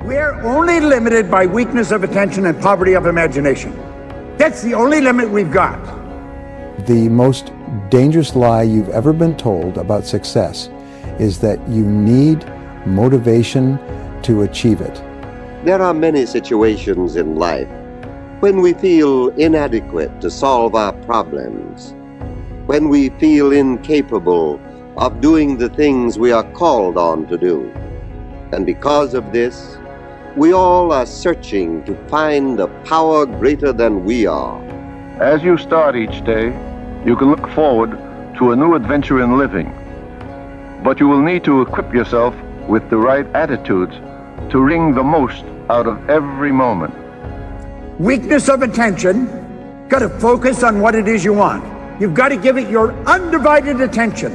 We're only limited by weakness of attention and poverty of imagination. That's the only limit we've got. The most dangerous lie you've ever been told about success is that you need motivation to achieve it. There are many situations in life when we feel inadequate to solve our problems, when we feel incapable of doing the things we are called on to do. And because of this, we all are searching to find a power greater than we are. As you start each day, you can look forward to a new adventure in living. But you will need to equip yourself with the right attitudes to wring the most out of every moment. Weakness of attention, got to focus on what it is you want. You've got to give it your undivided attention.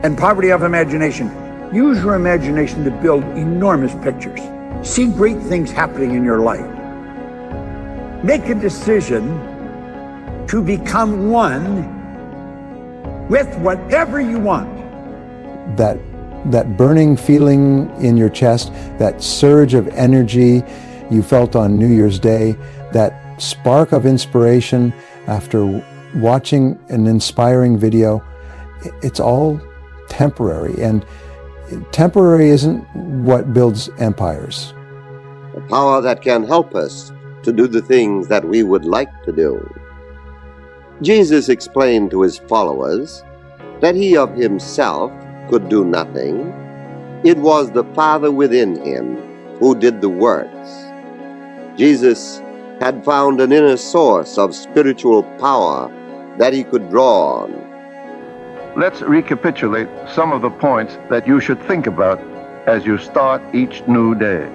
And poverty of imagination. Use your imagination to build enormous pictures. See great things happening in your life. Make a decision to become one with whatever you want. That burning feeling in your chest, that surge of energy you felt on New Year's Day, that spark of inspiration after watching an inspiring video, it's all temporary. And temporary isn't what builds empires. A power that can help us to do the things that we would like to do. Jesus explained to his followers that he of himself could do nothing. It was the Father within him who did the works. Jesus had found an inner source of spiritual power that he could draw on. Let's recapitulate some of the points that you should think about as you start each new day.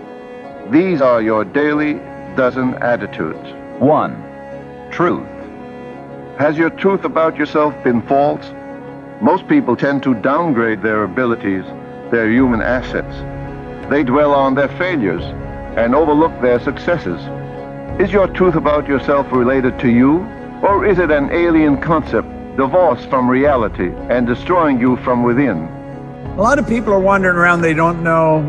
These are your daily dozen attitudes. 1. Truth. Has your truth about yourself been false? Most people tend to downgrade their abilities, their human assets. They dwell on their failures and overlook their successes. Is your truth about yourself related to you, or is it an alien concept divorced from reality and destroying you from within? A lot of people are wandering around, they don't know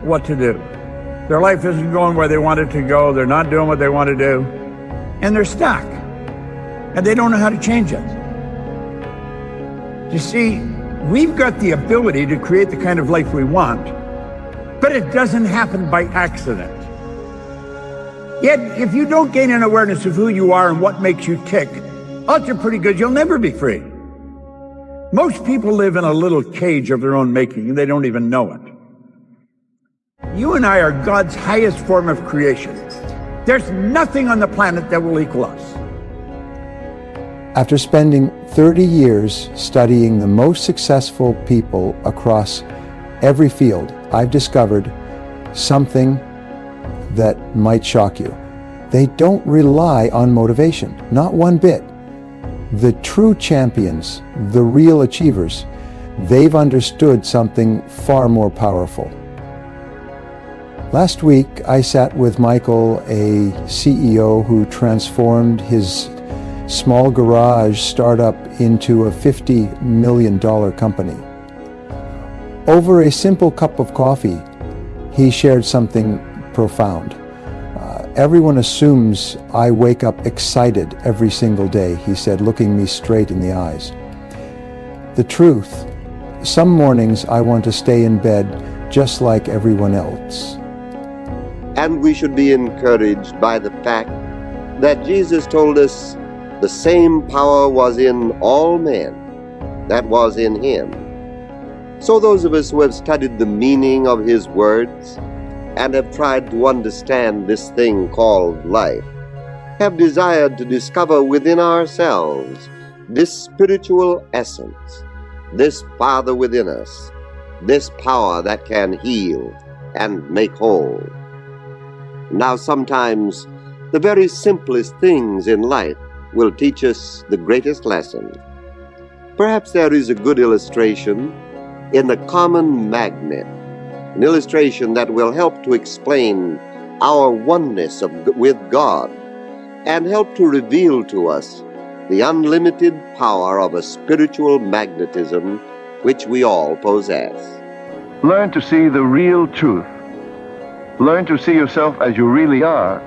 what to do. Their life isn't going where they want it to go, they're not doing what they want to do, and they're stuck, and they don't know how to change it. You see, we've got the ability to create the kind of life we want, but it doesn't happen by accident. Yet, if you don't gain an awareness of who you are and what makes you tick, odds are pretty good you'll never be free. Most people live in a little cage of their own making, and they don't even know it. You and I are God's highest form of creation. There's nothing on the planet that will equal us. After spending 30 years studying the most successful people across every field, I've discovered something that might shock you. They don't rely on motivation, not one bit. The true champions, the real achievers, they've understood something far more powerful. Last week, I sat with Michael, a CEO who transformed his small garage startup into a $50 million company. Over a simple cup of coffee, he shared something profound. Everyone assumes I wake up excited every single day, he said, looking me straight in the eyes. The truth, some mornings I want to stay in bed just like everyone else. And we should be encouraged by the fact that Jesus told us the same power was in all men that was in him. So those of us who have studied the meaning of his words and have tried to understand this thing called life, have desired to discover within ourselves this spiritual essence, this Father within us, this power that can heal and make whole. Now sometimes the very simplest things in life will teach us the greatest lesson. Perhaps there is a good illustration in the common magnet, an illustration that will help to explain our oneness with God and help to reveal to us the unlimited power of a spiritual magnetism which we all possess. Learn to see the real truth. Learn to see yourself as you really are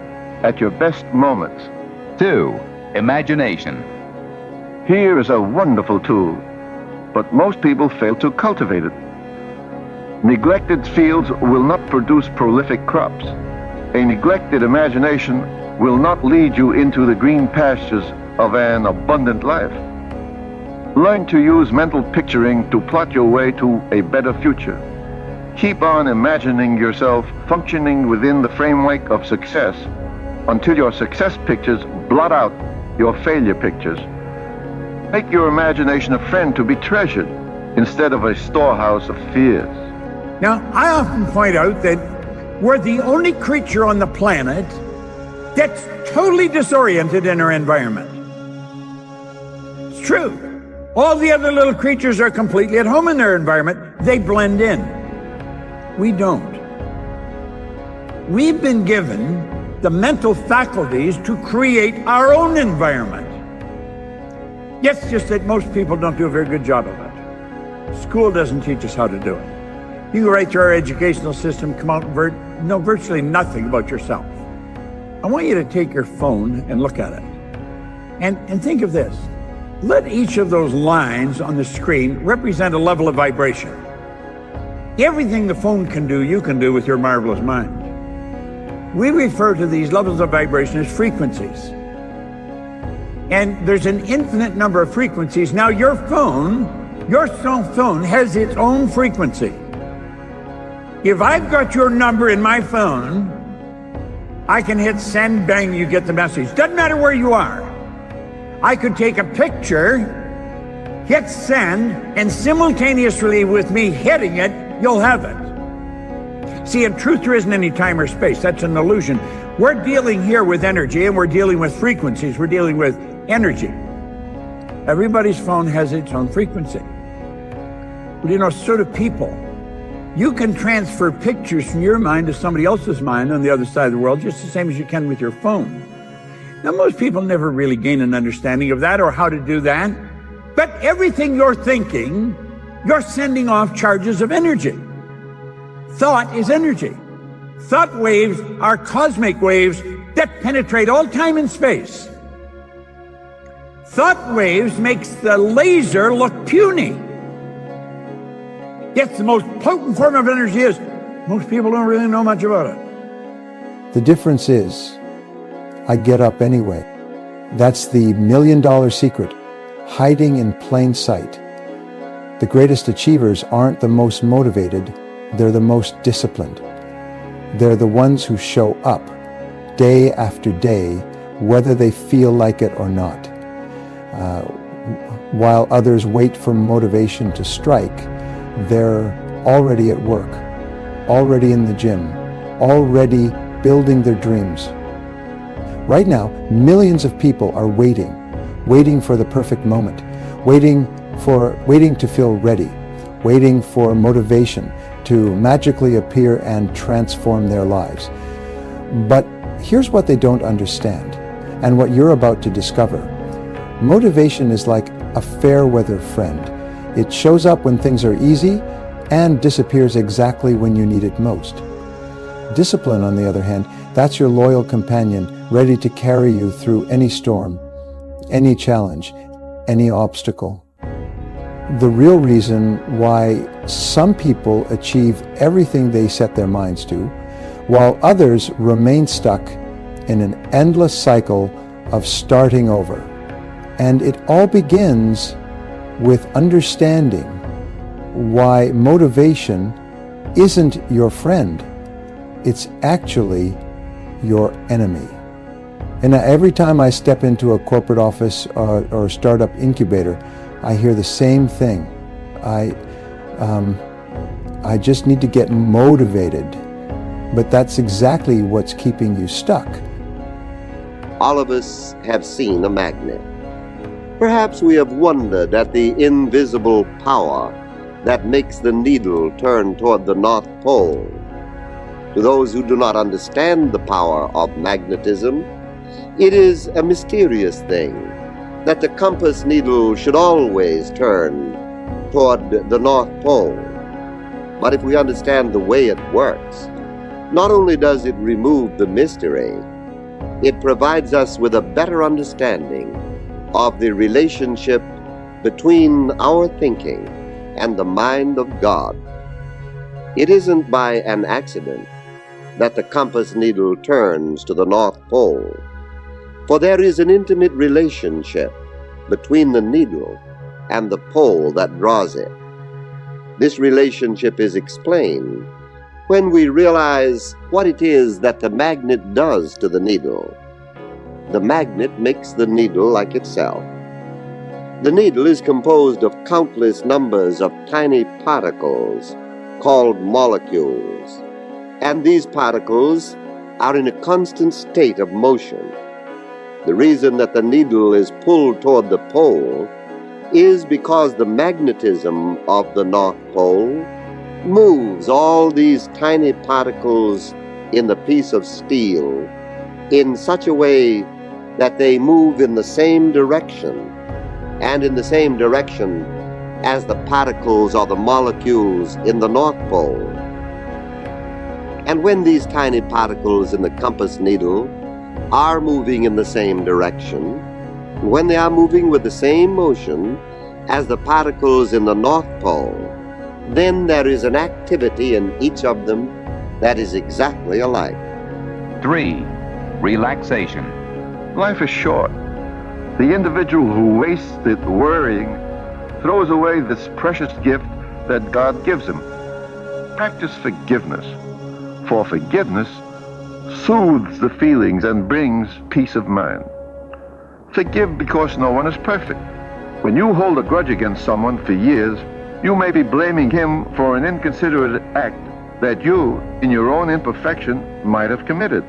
at your best moments. 2. Imagination. Here is a wonderful tool, but most people fail to cultivate it. Neglected fields will not produce prolific crops. A neglected imagination will not lead you into the green pastures of an abundant life. Learn to use mental picturing to plot your way to a better future. Keep on imagining yourself functioning within the framework of success until your success pictures blot out your failure pictures. Make your imagination a friend to be treasured instead of a storehouse of fears. Now, I often point out that we're the only creature on the planet that's totally disoriented in our environment. It's true. All the other little creatures are completely at home in their environment. They blend in. We don't. We've been given the mental faculties to create our own environment. It's just that most people don't do a very good job of it. School doesn't teach us how to do it. You go right through our educational system, come out and know virtually nothing about yourself. I want you to take your phone and look at it. And think of this. Let each of those lines on the screen represent a level of vibration. Everything the phone can do, you can do with your marvelous mind. We refer to these levels of vibration as frequencies. And there's an infinite number of frequencies. Now your cell phone has its own frequency. If I've got your number in my phone, I can hit send, bang, you get the message. Doesn't matter where you are. I could take a picture, hit send, and simultaneously with me hitting it, you'll have it. See, in truth, there isn't any time or space. That's an illusion. We're dealing here with energy, and we're dealing with frequencies. We're dealing with energy. Everybody's phone has its own frequency. But you know, so do people. You can transfer pictures from your mind to somebody else's mind on the other side of the world, just the same as you can with your phone. Now, most people never really gain an understanding of that or how to do that. But everything you're thinking, you're sending off charges of energy. Thought is energy. Thought waves are cosmic waves that penetrate all time and space. Thought waves makes the laser look puny. Yes, the most potent form of energy is. Most people don't really know much about it. The difference is, I get up anyway. That's the $1 million secret, hiding in plain sight. The greatest achievers aren't the most motivated, they're the most disciplined. They're the ones who show up day after day, whether they feel like it or not. While others wait for motivation to strike, they're already at work, already in the gym, already building their dreams. Right now, millions of people are waiting for the perfect moment, waiting to feel ready, waiting for motivation to magically appear and transform their lives. But here's what they don't understand, and what you're about to discover. Motivation is like a fair weather friend. It shows up when things are easy and disappears exactly when you need it most. Discipline, on the other hand, that's your loyal companion, ready to carry you through any storm, any challenge, any obstacle. The real reason why some people achieve everything they set their minds to, while others remain stuck in an endless cycle of starting over. And it all begins with understanding why motivation isn't your friend. It's actually your enemy. And every time I step into a corporate office or startup incubator, I hear the same thing. I just need to get motivated. But that's exactly what's keeping you stuck. All of us have seen a magnet. Perhaps we have wondered at the invisible power that makes the needle turn toward the North Pole. To those who do not understand the power of magnetism, it is a mysterious thing that the compass needle should always turn toward the North Pole. But if we understand the way it works, not only does it remove the mystery, it provides us with a better understanding of the relationship between our thinking and the mind of God. It isn't by an accident that the compass needle turns to the North Pole, for there is an intimate relationship between the needle and the pole that draws it. This relationship is explained when we realize what it is that the magnet does to the needle. The magnet makes the needle like itself. The needle is composed of countless numbers of tiny particles called molecules, and these particles are in a constant state of motion. The reason that the needle is pulled toward the pole is because the magnetism of the North Pole moves all these tiny particles in the piece of steel in such a way that they move in the same direction, and in the same direction as the particles or the molecules in the North Pole. And when these tiny particles in the compass needle are moving in the same direction, when they are moving with the same motion as the particles in the North Pole, then there is an activity in each of them that is exactly alike. 3. Relaxation. Life is short. The individual who wastes it worrying throws away this precious gift that God gives him. Practice forgiveness, for forgiveness soothes the feelings and brings peace of mind. Forgive because no one is perfect. When you hold a grudge against someone for years, you may be blaming him for an inconsiderate act that you, in your own imperfection, might have committed.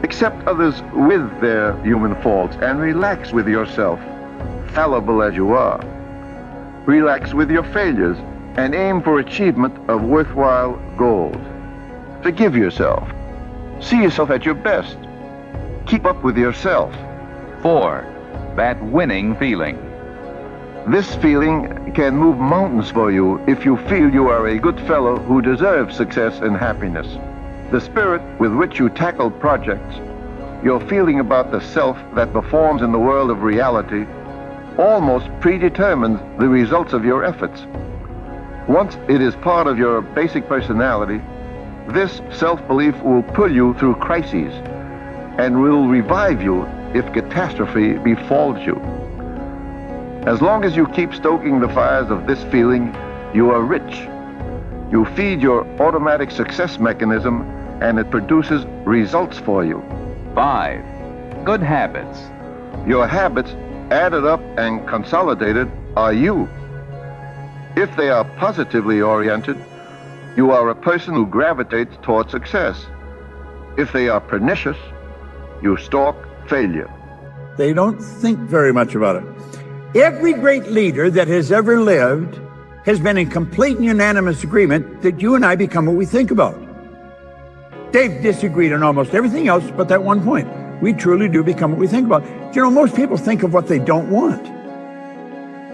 Accept others with their human faults and relax with yourself, fallible as you are. Relax with your failures and aim for achievement of worthwhile goals. Forgive yourself. See yourself at your best. Keep up with yourself. 4. That winning feeling. This feeling can move mountains for you if you feel you are a good fellow who deserves success and happiness. The spirit with which you tackle projects, your feeling about the self that performs in the world of reality, almost predetermines the results of your efforts. Once it is part of your basic personality, this self-belief will pull you through crises and will revive you if catastrophe befalls you. As long as you keep stoking the fires of this feeling, you are rich. You feed your automatic success mechanism and it produces results for you. 5. Good habits. Your habits, added up and consolidated, are you. If they are positively oriented, you are a person who gravitates toward success. If they are pernicious, you stalk failure. They don't think very much about it. Every great leader that has ever lived has been in complete and unanimous agreement that you and I become what we think about. They've disagreed on almost everything else but that one point. We truly do become what we think about. You know, most people think of what they don't want.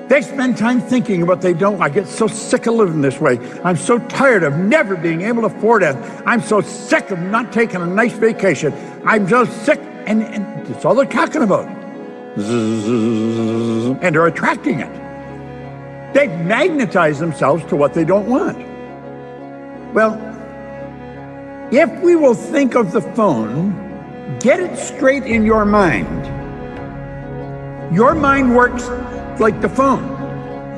They spend time thinking about what they don't. I get so sick of living this way. I'm so tired of never being able to afford it. I'm so sick of not taking a nice vacation. I'm so sick, and it's all they're talking about. And they're attracting it. They've magnetized themselves to what they don't want. Well, if we will think of the phone, get it straight in your mind. Your mind works like the phone.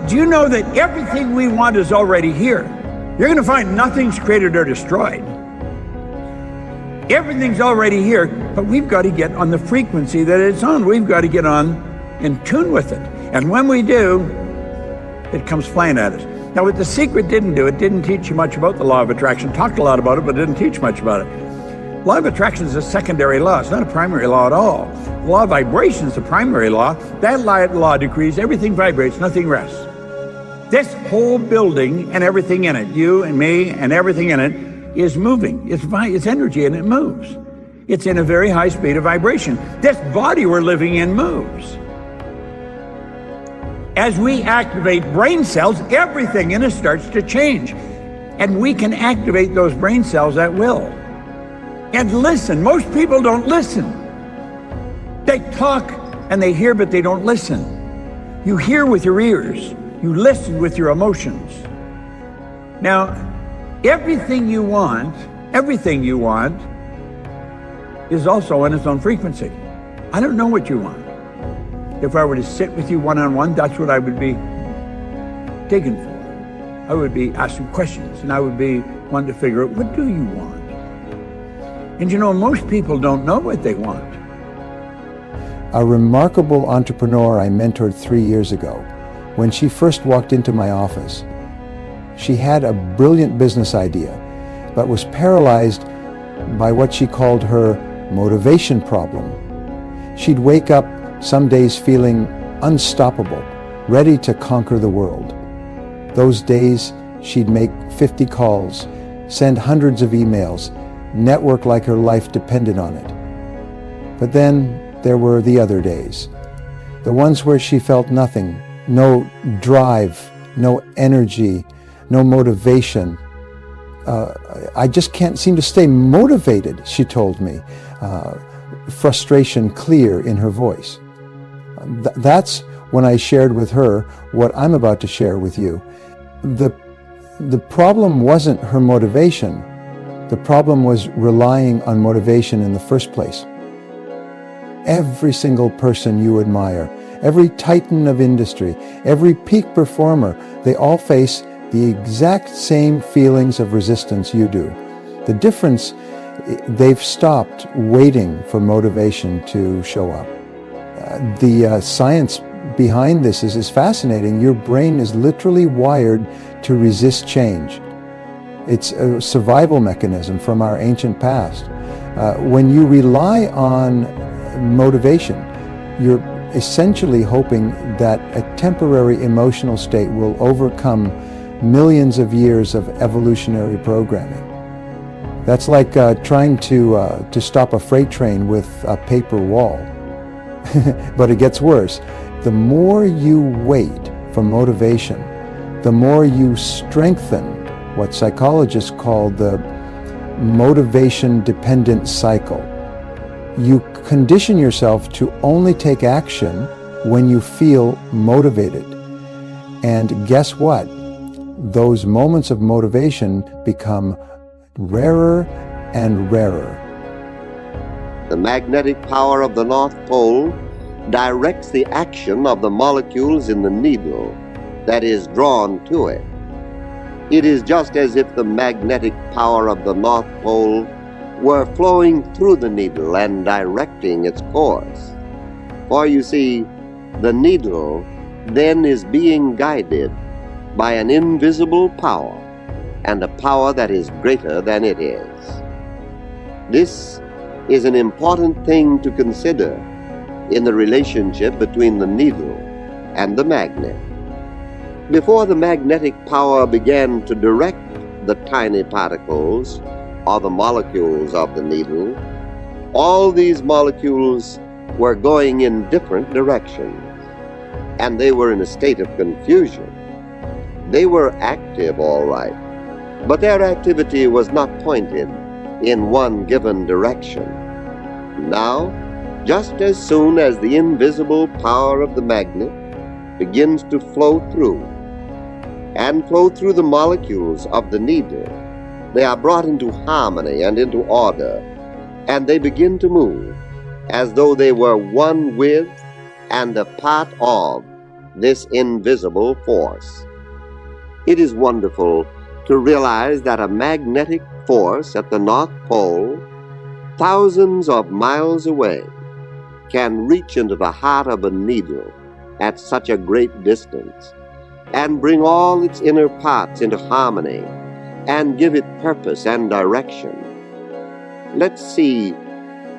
Do you know that everything we want is already here? You're going to find nothing's created or destroyed. Everything's already here, but we've got to get on the frequency that it's on. We've got to get on in tune with it. And when we do, it comes flying at us. Now, what The Secret didn't do, it didn't teach you much about the law of attraction. Talked a lot about it, but didn't teach much about it. Law of attraction is a secondary law. It's not a primary law at all. The law of vibration is the primary law. That law decrees everything vibrates, nothing rests. This whole building and everything in it, you and me and everything in it, is moving. It's energy and it moves. It's in a very high speed of vibration. This body we're living in moves. As we activate brain cells, everything in us starts to change. And we can activate those brain cells at will. And listen, most people don't listen. They talk and they hear, but they don't listen. You hear with your ears, you listen with your emotions. Now, everything you want is also on its own frequency. I don't know what you want. If I were to sit with you one-on-one, that's what I would be digging for. I would be asking questions, and I would be wanting to figure out, what do you want? And you know, most people don't know what they want. A remarkable entrepreneur I mentored 3 years ago, when she first walked into my office, she had a brilliant business idea, but was paralyzed by what she called her motivation problem. She'd wake up some days feeling unstoppable, ready to conquer the world. Those days, she'd make 50 calls, send hundreds of emails, network like her life depended on it. But then there were the other days, the ones where she felt nothing, no drive, no energy, no motivation. I just can't seem to stay motivated, she told me, frustration clear in her voice. That's when I shared with her what I'm about to share with you. The problem wasn't her motivation. The problem was relying on motivation in the first place. Every single person you admire, every titan of industry, every peak performer, they all face the exact same feelings of resistance you do. The difference, they've stopped waiting for motivation to show up. The science behind this is fascinating. Your brain is literally wired to resist change. It's a survival mechanism from our ancient past. When you rely on motivation, you're essentially hoping that a temporary emotional state will overcome millions of years of evolutionary programming. That's like trying to stop a freight train with a paper wall. But it gets worse. The more you wait for motivation, the more you strengthen what psychologists call the motivation-dependent cycle. You condition yourself to only take action when you feel motivated. And guess what? Those moments of motivation become rarer and rarer. The magnetic power of the North Pole directs the action of the molecules in the needle that is drawn to it. It is just as if the magnetic power of the North Pole were flowing through the needle and directing its course. For you see, the needle then is being guided by an invisible power, and a power that is greater than it is. This is an important thing to consider in the relationship between the needle and the magnet. Before the magnetic power began to direct the tiny particles or the molecules of the needle, all these molecules were going in different directions, and they were in a state of confusion. They were active, all right, but their activity was not pointed in one given direction. Now, just as soon as the invisible power of the magnet begins to flow through the molecules of the needle, they are brought into harmony and into order, and they begin to move as though they were one with and a part of this invisible force. It is wonderful to realize that a magnetic force at the North Pole, thousands of miles away, can reach into the heart of a needle at such a great distance and bring all its inner parts into harmony and give it purpose and direction. Let's see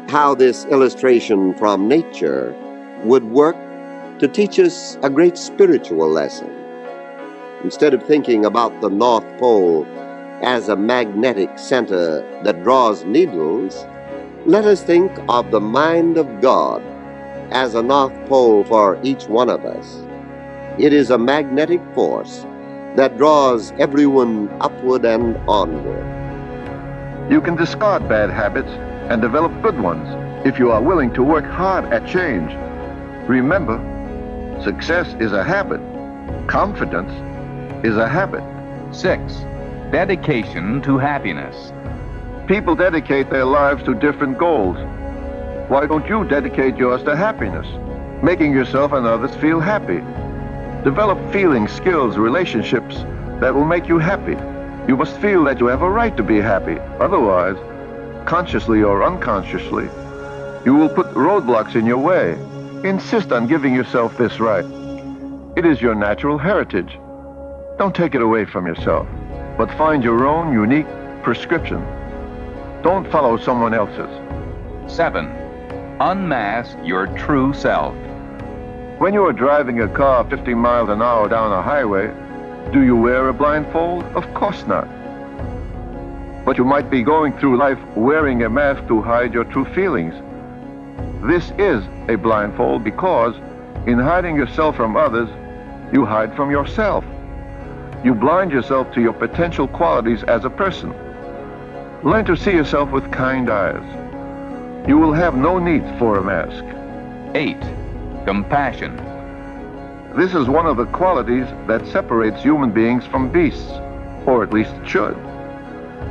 how this illustration from nature would work to teach us a great spiritual lesson. Instead of thinking about the North Pole as a magnetic center that draws needles, let us think of the mind of God as a North Pole for each one of us. It is a magnetic force that draws everyone upward and onward. You can discard bad habits and develop good ones if you are willing to work hard at change. Remember, success is a habit. Confidence is a habit. 6. Dedication to happiness. People dedicate their lives to different goals. Why don't you dedicate yours to happiness, making yourself and others feel happy? Develop feelings, skills, relationships that will make you happy. You must feel that you have a right to be happy. Otherwise, consciously or unconsciously, you will put roadblocks in your way. Insist on giving yourself this right. It is your natural heritage. Don't take it away from yourself, but find your own unique prescription. Don't follow someone else's. 7. Unmask your true self. When you are driving a car 50 miles an hour down a highway, do you wear a blindfold? Of course not. But you might be going through life wearing a mask to hide your true feelings. This is a blindfold because in hiding yourself from others, you hide from yourself. You blind yourself to your potential qualities as a person. Learn to see yourself with kind eyes. You will have no need for a mask. 8. Compassion. This is one of the qualities that separates human beings from beasts, or at least it should.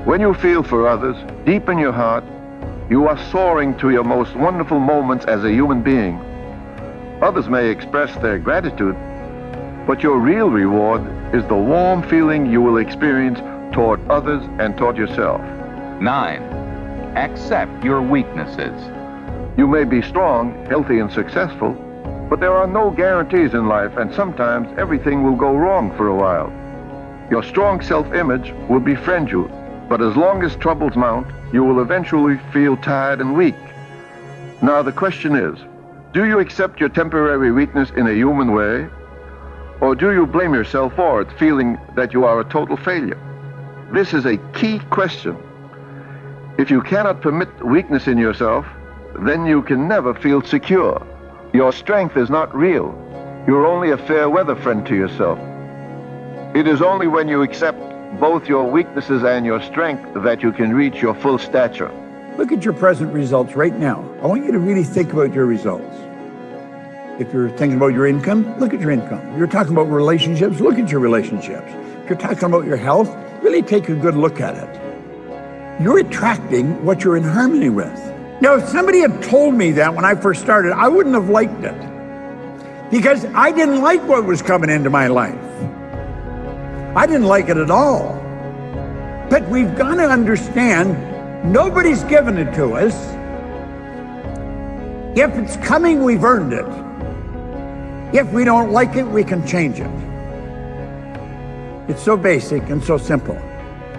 When you feel for others, deep in your heart, you are soaring to your most wonderful moments as a human being. Others may express their gratitude, but your real reward is the warm feeling you will experience toward others and toward yourself. 9. Accept your weaknesses. You may be strong, healthy, and successful, but there are no guarantees in life, and sometimes everything will go wrong for a while. Your strong self-image will befriend you, but as long as troubles mount, you will eventually feel tired and weak. Now the question is, do you accept your temporary weakness in a human way, or do you blame yourself for it, feeling that you are a total failure? This is a key question. If you cannot permit weakness in yourself, then you can never feel secure. Your strength is not real. You're only a fair weather friend to yourself. It is only when you accept both your weaknesses and your strength that you can reach your full stature. Look at your present results right now. I want you to really think about your results. If you're thinking about your income, look at your income. If you're talking about relationships, look at your relationships. If you're talking about your health, really take a good look at it. You're attracting what you're in harmony with. Now, if somebody had told me that when I first started, I wouldn't have liked it, because I didn't like what was coming into my life. I didn't like it at all. But we've got to understand, nobody's given it to us. If it's coming, we've earned it. If we don't like it, we can change it. It's so basic and so simple.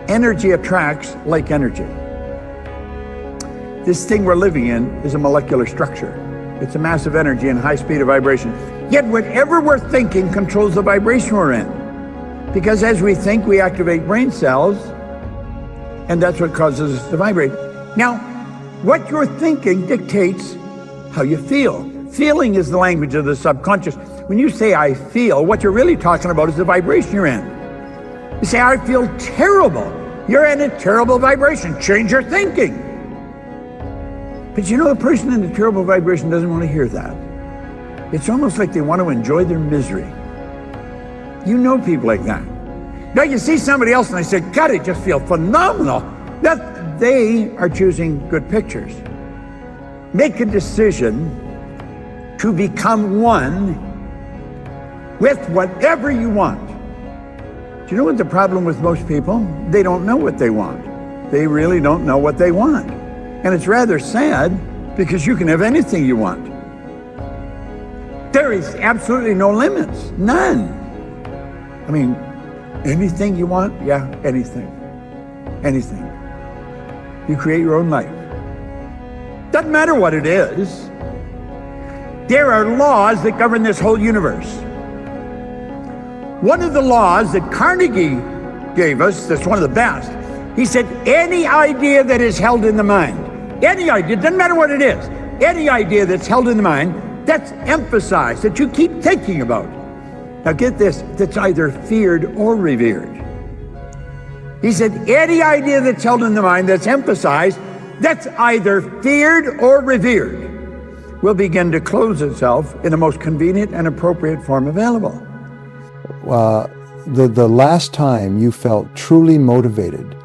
Energy attracts like energy. This thing we're living in is a molecular structure. It's a massive energy and high speed of vibration. Yet whatever we're thinking controls the vibration we're in. Because as we think, we activate brain cells, and that's what causes us to vibrate. Now, what you're thinking dictates how you feel. Feeling is the language of the subconscious. When you say, I feel, what you're really talking about is the vibration you're in. You say, I feel terrible. You're in a terrible vibration. Change your thinking. But you know, a person in a terrible vibration doesn't want to hear that. It's almost like they want to enjoy their misery. You know people like that. Now you see somebody else and they say, God, I just feel phenomenal. That they are choosing good pictures. Make a decision to become one with whatever you want. Do you know what the problem with most people? They don't know what they want. They really don't know what they want. And it's rather sad, because you can have anything you want. There is absolutely no limits, none. I mean, anything you want? Yeah, anything. Anything. You create your own life. Doesn't matter what it is. There are laws that govern this whole universe. One of the laws that Carnegie gave us, that's one of the best, he said, any idea that is held in the mind, any idea, doesn't matter what it is, any idea that's held in the mind, that's emphasized, that you keep thinking about. Now get this, that's either feared or revered. He said, any idea that's held in the mind, that's emphasized, that's either feared or revered, will begin to close itself in the most convenient and appropriate form available. The last time you felt truly motivated,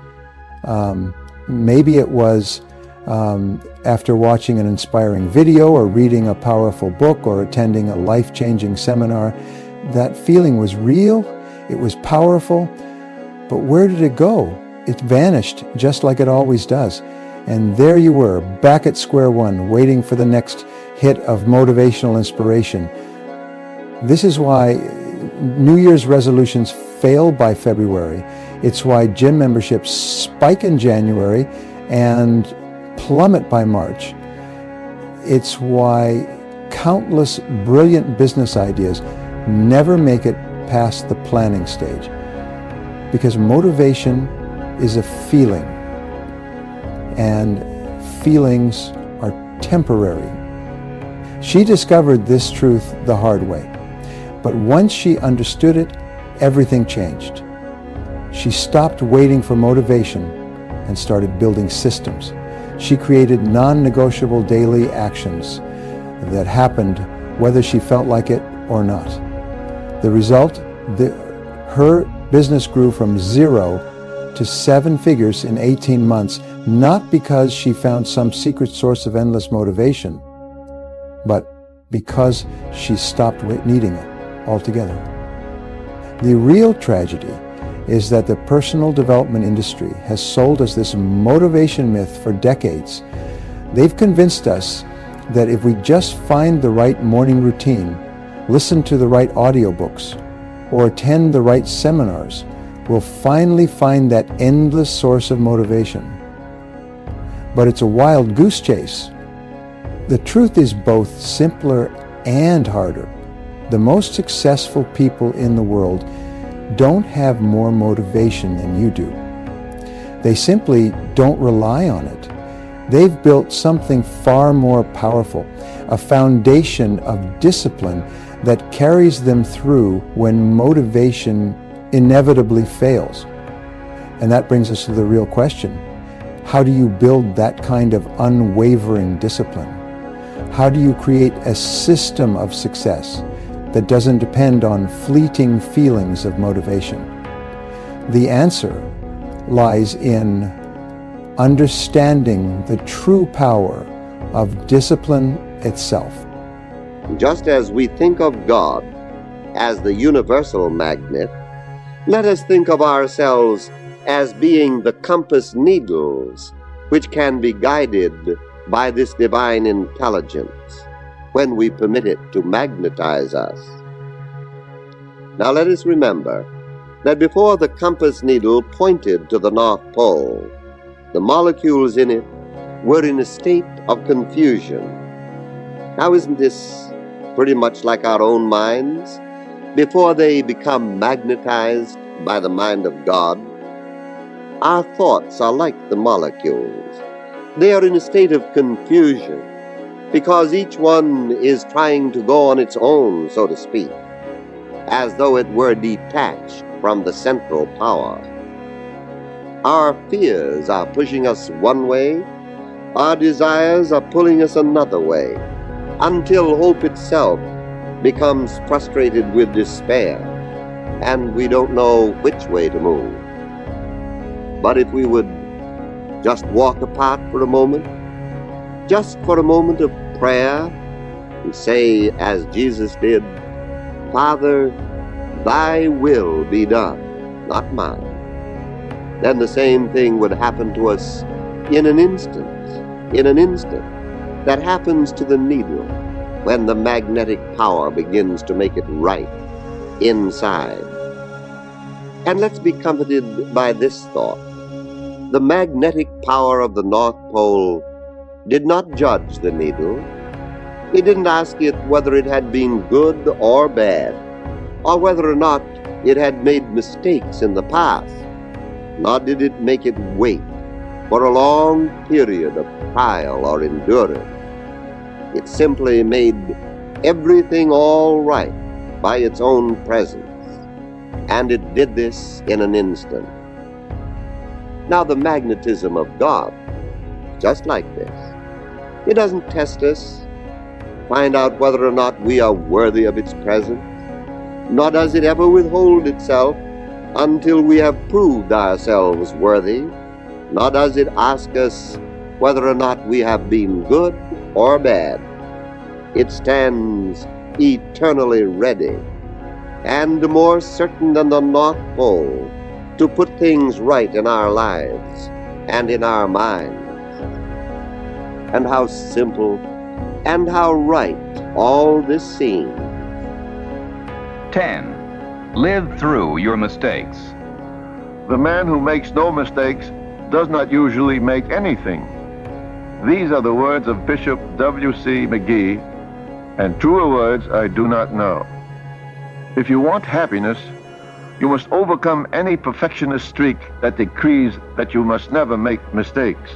maybe it was after watching an inspiring video or reading a powerful book or attending a life-changing seminar. That feeling was real, it was powerful, but where did it go? It vanished just like it always does. And there you were, back at square one, waiting for the next hit of motivational inspiration. This is why New Year's resolutions fail by February. It's why gym memberships spike in January and plummet by March. It's why countless brilliant business ideas never make it past the planning stage. Because motivation is a feeling, and feelings are temporary. She discovered this truth the hard way, but once she understood it, everything changed. She stopped waiting for motivation and started building systems. She created non-negotiable daily actions that happened whether she felt like it or not. The result, her business grew from 0 to 7 figures in 18 months, not because she found some secret source of endless motivation, but because she stopped needing it altogether. The real tragedy is that the personal development industry has sold us this motivation myth for decades. They've convinced us that if we just find the right morning routine, listen to the right audiobooks, or attend the right seminars, we'll finally find that endless source of motivation. But it's a wild goose chase. The truth is both simpler and harder. The most successful people in the world don't have more motivation than you do. They simply don't rely on it. They've built something far more powerful, a foundation of discipline that carries them through when motivation inevitably fails. And that brings us to the real question. How do you build that kind of unwavering discipline? How do you create a system of success that doesn't depend on fleeting feelings of motivation? The answer lies in understanding the true power of discipline itself. Just as we think of God as the universal magnet, let us think of ourselves as being the compass needles which can be guided by this divine intelligence when we permit it to magnetize us. Now let us remember that before the compass needle pointed to the North Pole, the molecules in it were in a state of confusion. Now isn't this pretty much like our own minds? Before they become magnetized by the mind of God, our thoughts are like the molecules. They are in a state of confusion because each one is trying to go on its own, so to speak, as though it were detached from the central power. Our fears are pushing us one way, our desires are pulling us another way, until hope itself becomes frustrated with despair, and we don't know which way to move. But if we would just walk apart for a moment, just for a moment of prayer, and say, as Jesus did, Father, thy will be done, not mine, then the same thing would happen to us in an instant. That happens to the needle when the magnetic power begins to make it right inside. And let's be comforted by this thought. The magnetic power of the North Pole did not judge the needle. It didn't ask it whether it had been good or bad, or whether or not it had made mistakes in the past, nor did it make it wait for a long period of trial or endurance. It simply made everything all right by its own presence, and it did this in an instant. Now the magnetism of God, just like this. It doesn't test us, find out whether or not we are worthy of its presence, nor does it ever withhold itself until we have proved ourselves worthy, nor does it ask us whether or not we have been good or bad. It stands eternally ready and more certain than the North Pole to put things right in our lives and in our minds. And how simple and how right all this seems. 10. Live through your mistakes. The man who makes no mistakes does not usually make anything. These are the words of Bishop W.C. McGee, and truer words I do not know. If you want happiness, you must overcome any perfectionist streak that decrees that you must never make mistakes.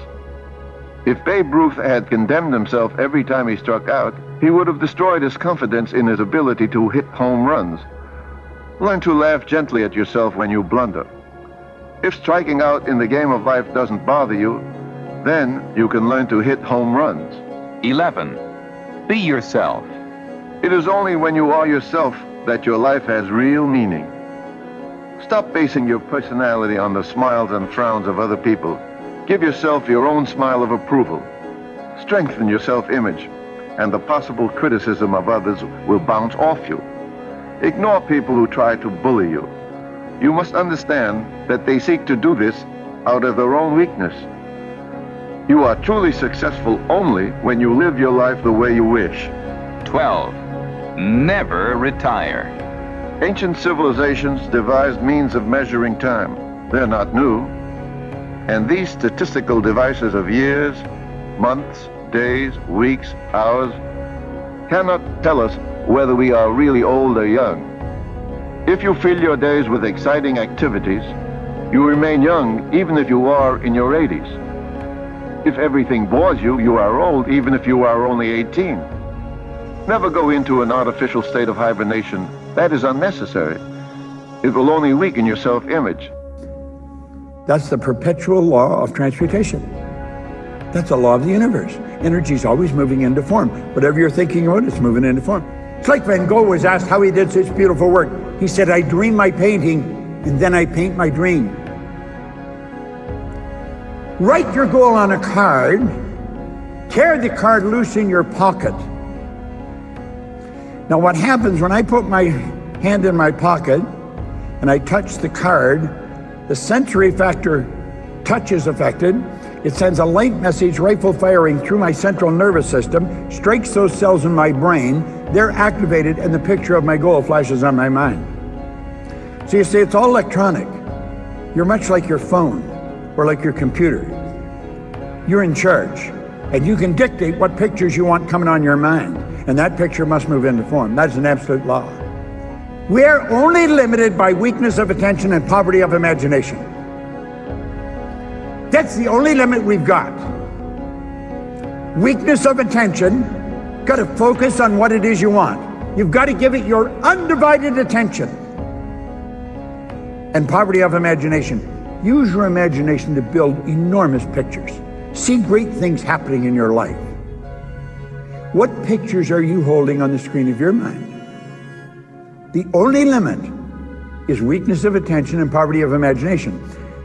If Babe Ruth had condemned himself every time he struck out, he would have destroyed his confidence in his ability to hit home runs. Learn to laugh gently at yourself when you blunder. If striking out in the game of life doesn't bother you, then you can learn to hit home runs. 11. Be yourself. It is only when you are yourself that your life has real meaning. Stop basing your personality on the smiles and frowns of other people. Give yourself your own smile of approval. Strengthen your self-image, and the possible criticism of others will bounce off you. Ignore people who try to bully you. You must understand that they seek to do this out of their own weakness. You are truly successful only when you live your life the way you wish. 12. Never retire. Ancient civilizations devised means of measuring time. They're not new. And these statistical devices of years, months, days, weeks, hours, cannot tell us whether we are really old or young. If you fill your days with exciting activities, you remain young even if you are in your 80s. If everything bores you, you are old even if you are only 18. Never go into an artificial state of hibernation. That is unnecessary. It will only weaken your self-image. That's the perpetual law of transmutation. That's the law of the universe. Energy is always moving into form. Whatever you're thinking about, it's moving into form. It's like Van Gogh was asked how he did such beautiful work. He said, I dream my painting, and then I paint my dream. Write your goal on a card, tear the card loose in your pocket. Now what happens when I put my hand in my pocket and I touch the card, the sensory factor touch is affected. It sends a light message, rifle firing through my central nervous system, strikes those cells in my brain, they're activated, and the picture of my goal flashes on my mind. So you see, it's all electronic. You're much like your phone or like your computer. You're in charge, and you can dictate what pictures you want coming on your mind, and that picture must move into form. That's an absolute law. We are only limited by weakness of attention and poverty of imagination. That's the only limit we've got. Weakness of attention, got to focus on what it is you want. You've got to give it your undivided attention. And poverty of imagination, use your imagination to build enormous pictures. See great things happening in your life. What pictures are you holding on the screen of your mind? The only limit is weakness of attention and poverty of imagination.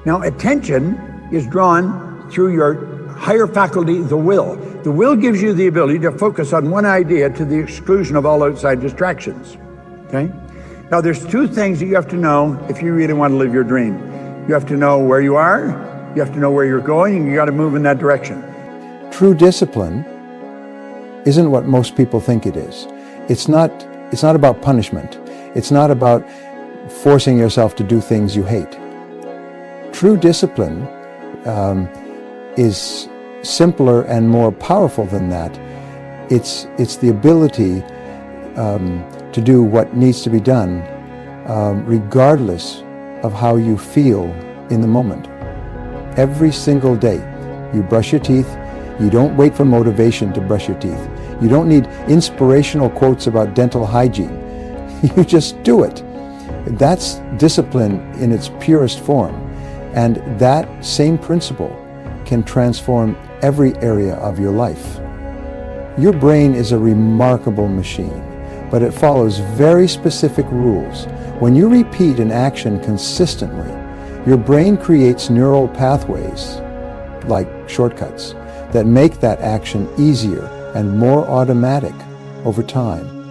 Now, attention is drawn through your higher faculty, the will. The will gives you the ability to focus on one idea to the exclusion of all outside distractions, okay? Now, there's two things that you have to know if you really want to live your dream. You have to know where you are, you have to know where you're going, and you got to move in that direction. True discipline isn't what most people think it is. It's not about punishment. It's not about forcing yourself to do things you hate. True discipline is simpler and more powerful than that. It's the ability to do what needs to be done regardless of how you feel in the moment. Every single day, you brush your teeth. You don't wait for motivation to brush your teeth. You don't need inspirational quotes about dental hygiene. You just do it. That's discipline in its purest form. And that same principle can transform every area of your life. Your brain is a remarkable machine, but it follows very specific rules. When you repeat an action consistently, your brain creates neural pathways, like shortcuts, that make that action easier and more automatic over time.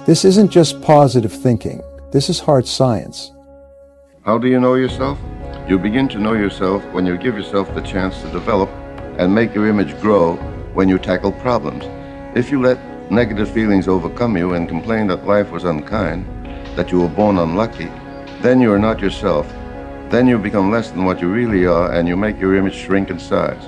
This isn't just positive thinking. This is hard science. How do you know yourself? You begin to know yourself when you give yourself the chance to develop and make your image grow when you tackle problems. If you let negative feelings overcome you and complain that life was unkind, that you were born unlucky, then you are not yourself. Then you become less than what you really are, and you make your image shrink in size.